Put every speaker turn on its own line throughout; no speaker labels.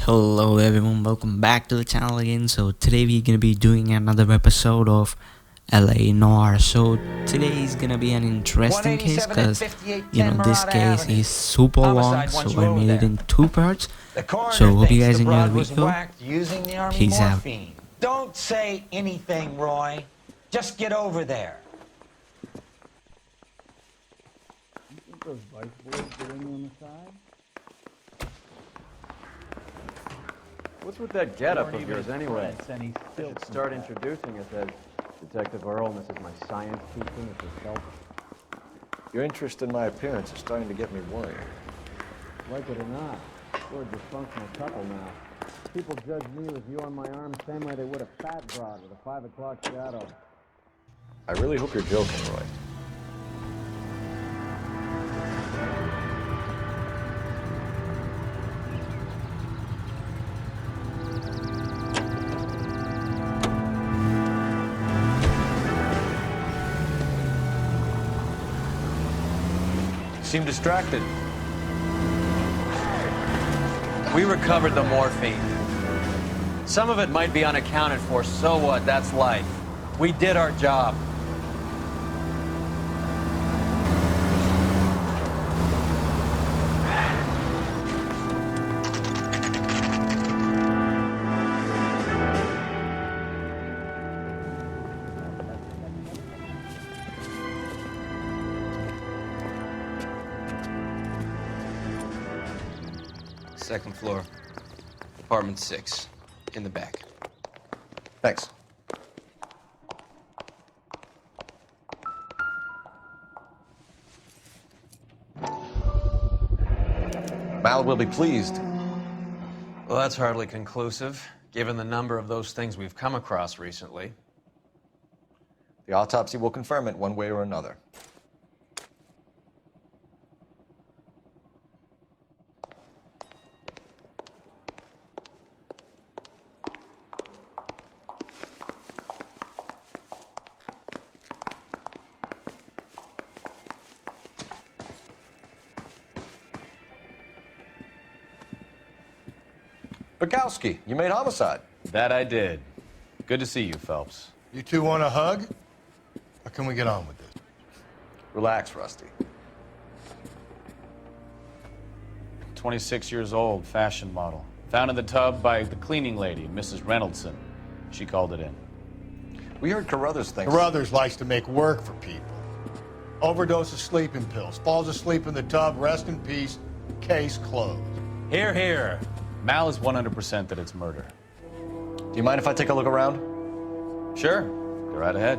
Hello everyone, welcome back to the channel again. So today we're gonna be doing another episode of LA Noire. So today is gonna be an interesting case because this case is super long, so I made it in two parts. So hope you guys enjoy the video. Peace out.
Don't say anything, Roy. Just get over there.
You think those vice boards get in on the side?
What's with that getup of yours anyway?
And he's still
Start introducing us as Detective Earl, and this is my science teaching with his help.
Your interest in my appearance is starting to get me worried.
Like it or not, we're a dysfunctional couple now. People judge me with you on my arm the same way they would a fat broad with a 5 o'clock shadow.
I really hope you're joking, Roy.
Seem distracted. We recovered the morphine. Some of it might be unaccounted for, so what? That's life. We did our job.
Second floor, apartment 6, in the back.
Thanks. Mal will be pleased.
Well, that's hardly conclusive, given the number of those things we've come across recently.
The autopsy will confirm it one way or another. Bukowski, you made homicide.
That I did. Good to see you, Phelps.
You two want a hug? Or can we get on with this?
Relax, Rusty.
26 years old, fashion model. Found in the tub by the cleaning lady, Mrs. Reynoldson. She called it in.
We heard Carruthers thinks...
Carruthers likes to make work for people. Overdose of sleeping pills, falls asleep in the tub, rest in peace, case closed.
Here, here. Mal is 100% that it's murder.
Do you mind if I take a look around?
Sure. Go right ahead.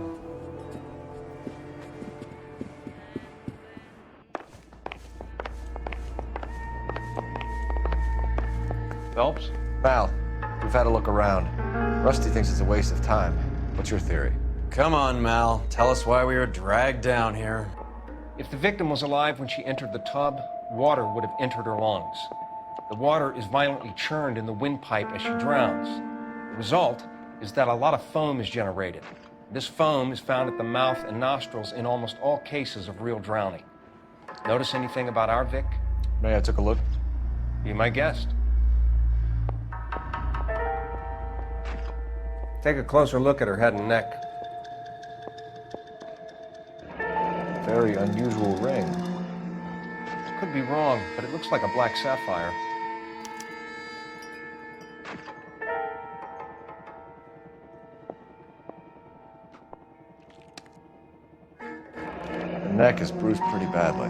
Phelps?
Mal, we've had a look around. Rusty thinks it's a waste of time. What's your theory?
Come on, Mal. Tell us why we were dragged down here.
If the victim was alive when she entered the tub, water would have entered her lungs. The water is violently churned in the windpipe as she drowns. The result is that a lot of foam is generated. This foam is found at the mouth and nostrils in almost all cases of real drowning. Notice anything about our Vic?
May I took a look?
Be my guest. Take a closer look at her head and neck.
Very unusual ring.
Could be wrong, but it looks like a black sapphire.
The neck is bruised pretty badly.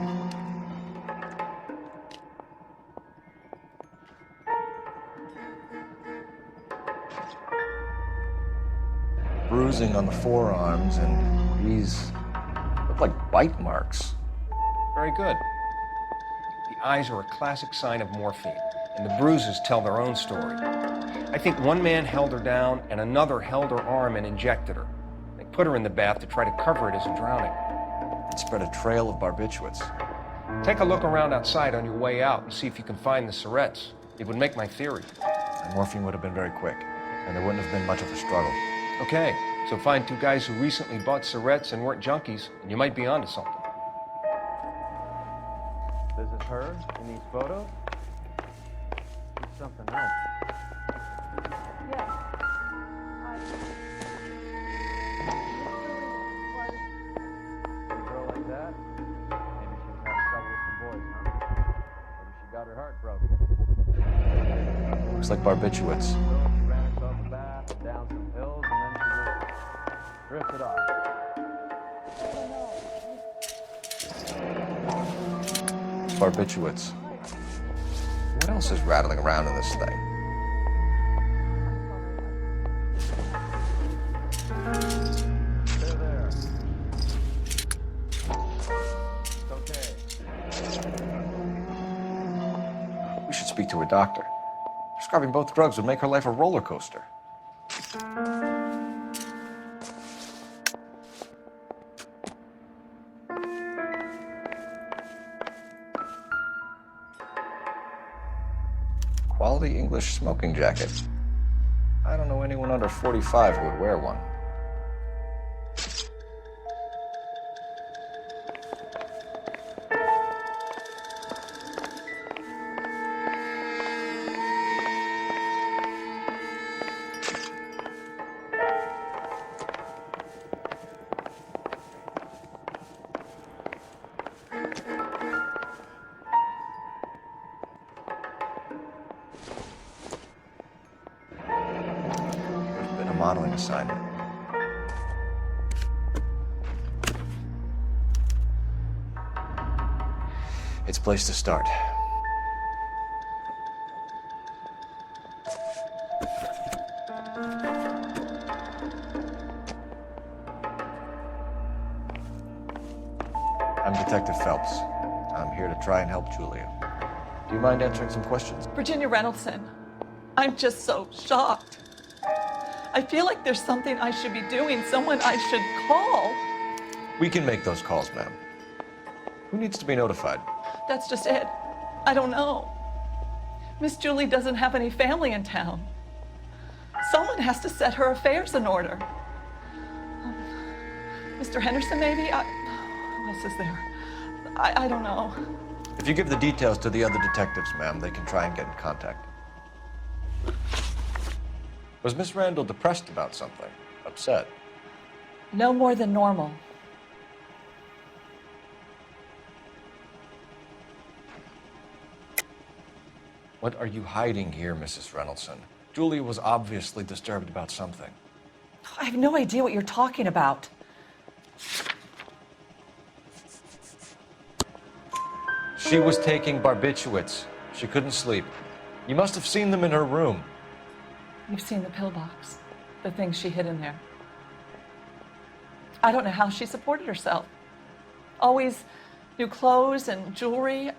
Bruising on the forearms, and these look like bite marks.
Very good. The eyes are a classic sign of morphine, and the bruises tell their own story. I think one man held her down, and another held her arm and injected her. They put her in the bath to try to cover it as a drowning.
It spread a trail of barbiturates.
Take a look around outside on your way out and see if you can find the syrettes. It would make my theory.
The morphine would have been very quick, and there wouldn't have been much of a struggle.
Okay, so find two guys who recently bought syrettes and weren't junkies, and you might be onto something.
This is her in these photos? It's something else.
Looks like barbiturates.
She ran herself a bath, down some hills, and then she just drifted off.
Barbiturates. What else is rattling around in this thing?
There. It's okay.
We should speak to her doctor. Prescribing both drugs would make her life a roller coaster. Quality English smoking jacket. I don't know anyone under 45 who would wear one. Modeling assignment. It's a place to start. I'm Detective Phelps. I'm here to try and help Julia. Do you mind answering some questions?
Virginia Reynoldson, I'm just so shocked. I feel like there's something I should be doing, someone I should call.
We can make those calls, ma'am. Who needs to be notified?
That's just it. I don't know. Miss Julie doesn't have any family in town. Someone has to set her affairs in order. Mr. Henderson, maybe? Who else is there? I don't know.
If you give the details to the other detectives, ma'am, they can try and get in contact. Was Miss Randall depressed about something? Upset?
No more than normal.
What are you hiding here, Mrs. Reynoldson? Julia was obviously disturbed about something.
I have no idea what you're talking about.
She was taking barbiturates. She couldn't sleep. You must have seen them in her room.
You've seen the pillbox, the things she hid in there. I don't know how she supported herself. Always new clothes and jewelry.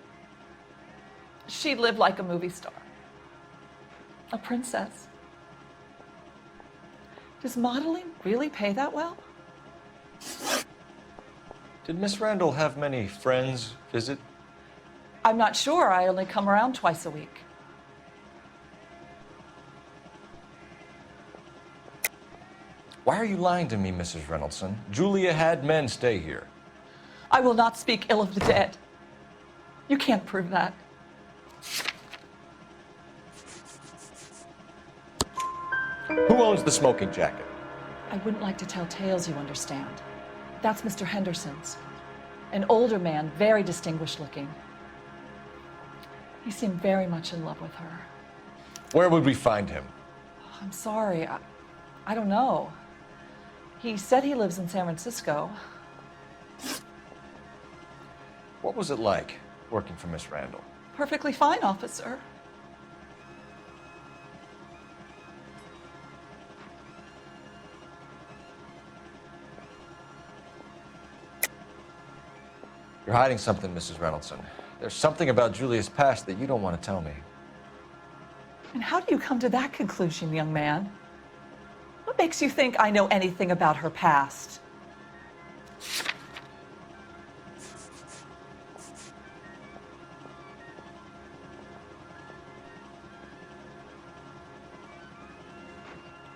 She lived like a movie star, a princess. Does modeling really pay that well?
Did Miss Randall have many friends visit?
I'm not sure. I only come around twice a week.
Why are you lying to me, Mrs. Reynoldson? Julia had men stay here.
I will not speak ill of the dead. You can't prove that.
Who owns the smoking jacket?
I wouldn't like to tell tales, you understand. That's Mr. Henderson's. An older man, very distinguished looking. He seemed very much in love with her.
Where would we find him?
I'm sorry, I don't know. He said he lives in San Francisco.
What was it like working for Miss Randall?
Perfectly fine, officer.
You're hiding something, Mrs. Reynoldson. There's something about Julia's past that you don't want to tell me.
And how do you come to that conclusion, young man? What makes you think I know anything about her past?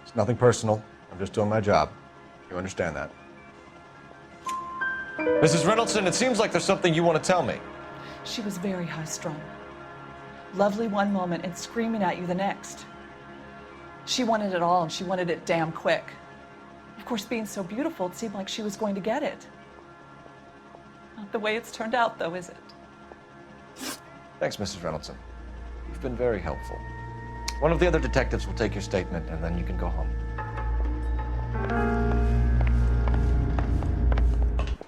It's nothing personal. I'm just doing my job. You understand that? Mrs. Reynoldson, it seems like there's something you want to tell me.
She was very high-strung. Lovely one moment and screaming at you the next. She wanted it all, and she wanted it damn quick. Of course, being so beautiful, it seemed like she was going to get it. Not the way it's turned out, though, is it?
Thanks, Mrs. Reynoldson. You've been very helpful. One of the other detectives will take your statement, and then you can go home.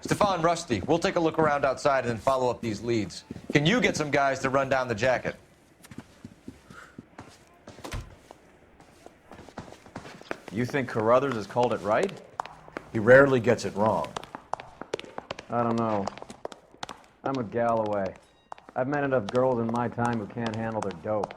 Stefan, Rusty, we'll take a look around outside and then follow up these leads. Can you get some guys to run down the jacket?
You think Carruthers has called it right?
He rarely gets it wrong.
I don't know. I'm with Galloway. I've met enough girls in my time who can't handle their dope.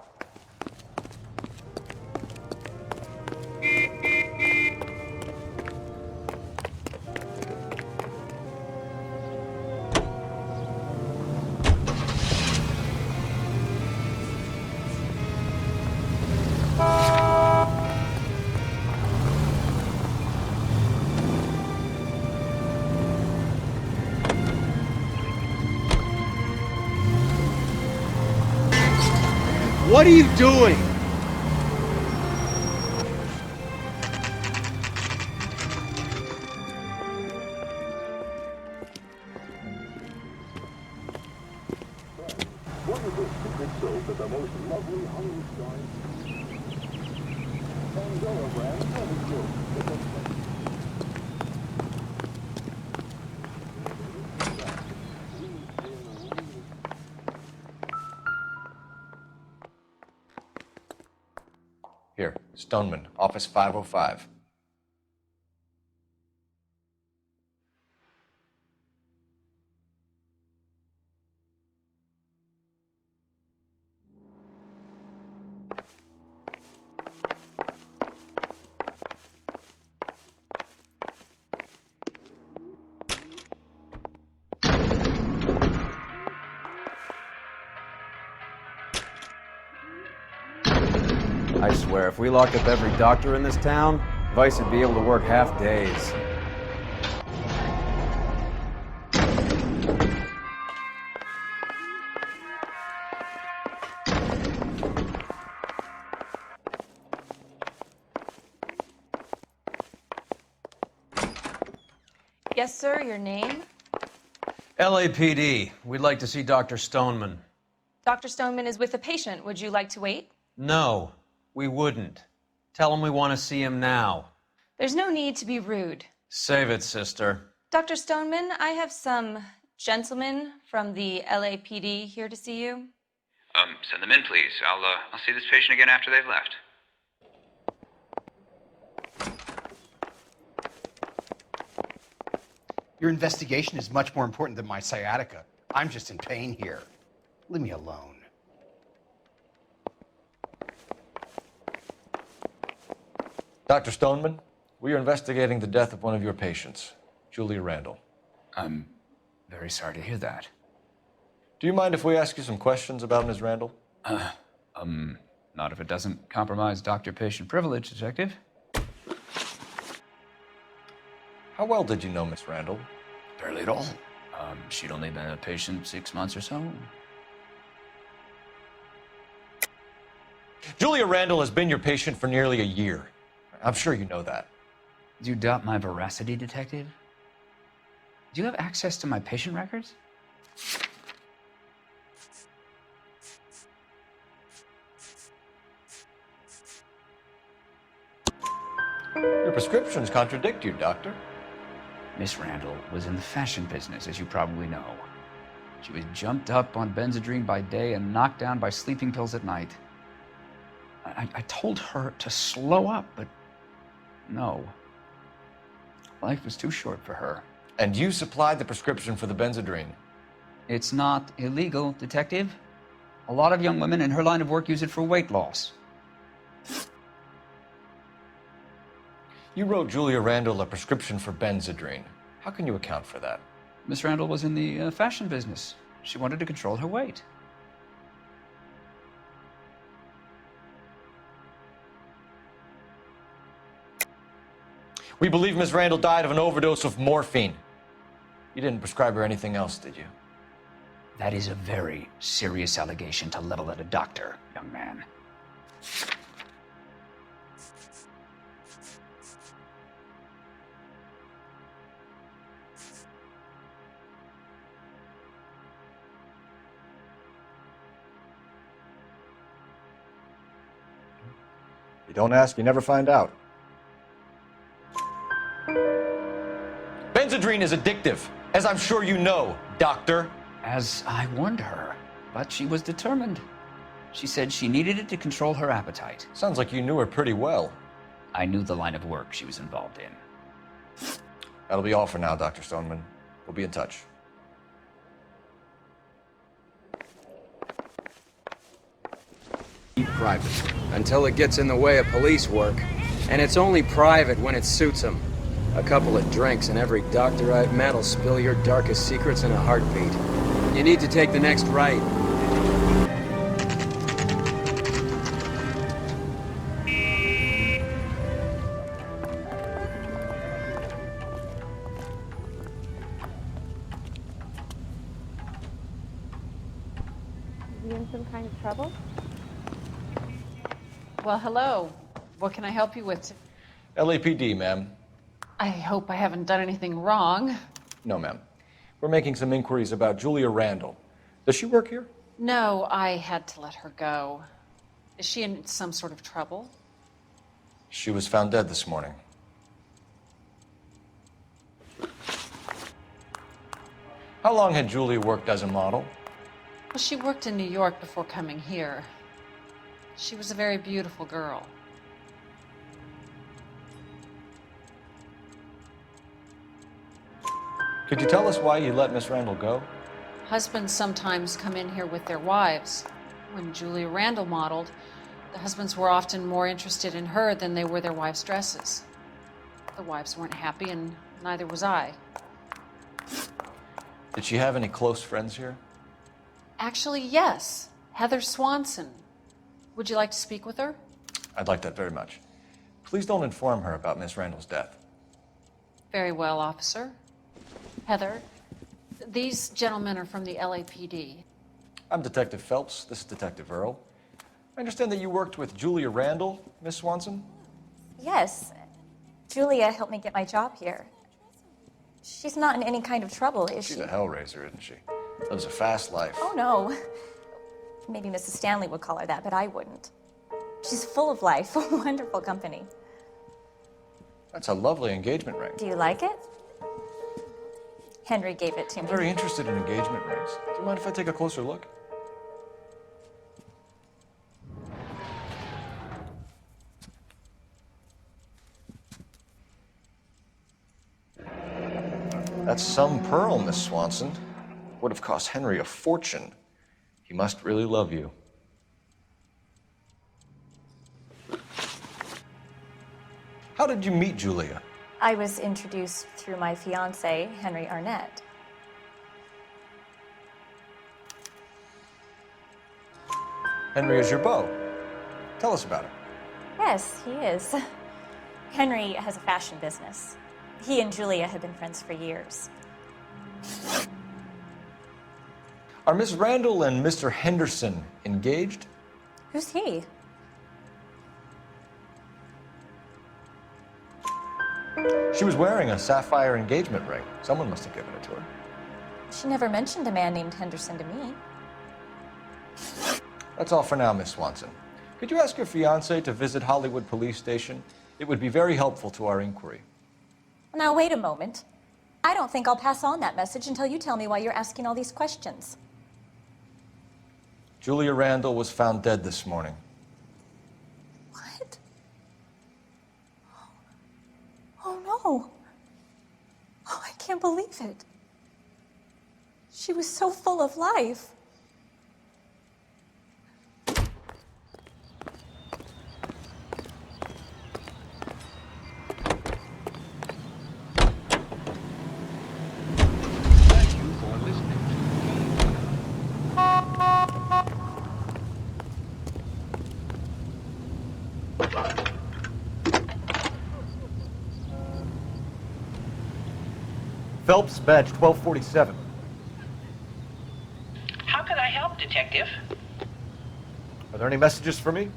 What are you doing?
What is this secret soap that the most lovely Hollywood Pandora brand heavy soap?
Here, Stoneman, office 505.
I swear, if we locked up every doctor in this town, Vice would be able to work half days.
Yes, sir, your name?
LAPD. We'd like to see Dr. Stoneman.
Dr. Stoneman is with a patient. Would you like to wait?
No, we wouldn't. Tell him we want to see him now.
There's no need to be rude.
Save it, sister.
Dr. Stoneman, I have some gentlemen from the LAPD here to see you.
Send them in, please. I'll see this patient again after they've left.
Your investigation is much more important than my sciatica. I'm just in pain here. Leave me alone.
Dr. Stoneman, we are investigating the death of one of your patients, Julia Randall.
I'm very sorry to hear that.
Do you mind if we ask you some questions about Ms. Randall?
Not if it doesn't compromise doctor-patient privilege, Detective.
How well did you know Miss Randall?
Barely at all. She'd only been a patient 6 months or so.
Julia Randall has been your patient for nearly a year. I'm sure you know that.
Do you doubt my veracity, Detective? Do you have access to my patient records?
Your prescriptions contradict you, Doctor.
Miss Randall was in the fashion business, as you probably know. She was jumped up on Benzedrine by day and knocked down by sleeping pills at night. I told her to slow up, but no. Life was too short for her.
And you supplied the prescription for the Benzedrine?
It's not illegal, Detective. A lot of young women in her line of work use it for weight loss.
You wrote Julia Randall a prescription for Benzedrine. How can you account for that?
Miss Randall was in the fashion business. She wanted to control her weight.
We believe Miss Randall died of an overdose of morphine. You didn't prescribe her anything else, did you?
That is a very serious allegation to level at a doctor, young man.
don't ask, you never find out.
Benzodrine is addictive, as I'm sure you know, Doctor.
As I warned her, but she was determined. She said she needed it to control her appetite.
Sounds like you knew her pretty well.
I knew the line of work she was involved in.
That'll be all for now, Dr. Stoneman. We'll be in touch.
Private. Until it gets in the way of police work. And it's only private when it suits them. A couple of drinks and every doctor I've met will spill your darkest secrets in a heartbeat. You need to take the next right.
Is he in some kind of trouble?
Well, hello. What can I help you with?
LAPD, ma'am.
I hope I haven't done anything wrong.
No, ma'am. We're making some inquiries about Julia Randall. Does she work here?
No, I had to let her go. Is she in some sort of trouble?
She was found dead this morning. How long had Julia worked as a model?
Well, she worked in New York before coming here. She was a very beautiful girl.
Could you tell us why you let Miss Randall go?
Husbands sometimes come in here with their wives. When Julia Randall modeled, the husbands were often more interested in her than they were their wives' dresses. The wives weren't happy, and neither was I.
Did she have any close friends here?
Actually, yes. Heather Swanson. Would you like to speak with her?
I'd like that very much. Please don't inform her about Miss Randall's death.
Very well, officer. Heather, these gentlemen are from the LAPD.
I'm Detective Phelps. This is Detective Earl. I understand that you worked with Julia Randall, Miss Swanson?
Yes. Julia helped me get my job here. She's not in any kind of trouble, is she?
She's a hellraiser, isn't she? Lives a fast life.
Oh, no. Maybe Mrs. Stanley would call her that, but I wouldn't. She's full of life, a wonderful company.
That's a lovely engagement ring.
Do you like it? Henry gave it to me.
I'm very interested in engagement rings. Do you mind if I take a closer look? That's some pearl, Miss Swanson. Would have cost Henry a fortune. He must really love you. How did you meet Julia?
I was introduced through my fiancé, Henry Arnett.
Henry is your beau. Tell us about it.
Yes, he is. Henry has a fashion business. He and Julia have been friends for years.
Are Miss Randall and Mr. Henderson engaged?
Who's he?
She was wearing a sapphire engagement ring. Someone must have given it to her.
She never mentioned a man named Henderson to me.
That's all for now, Miss Swanson. Could you ask your fiancé to visit Hollywood Police Station? It would be very helpful to our inquiry.
Now, wait a moment. I don't think I'll pass on that message until you tell me why you're asking all these questions.
Julia Randall was found dead this morning.
What? Oh, no. Oh, I can't believe it. She was so full of life.
Phelps, badge 1247.
How can I help, Detective?
Are there any messages for me?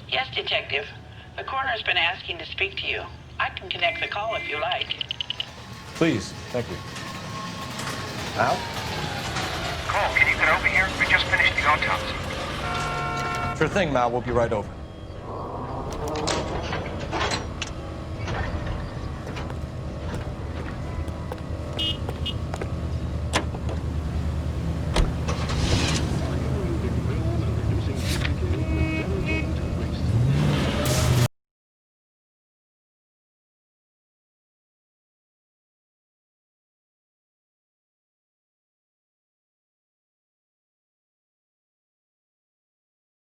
Yes, Detective. The coroner's been asking to speak to you. I can connect the call if you like.
Please, thank you. Al?
Cole, can you get over here? We just finished the autopsy.
Sure thing, Mal. We'll be right over.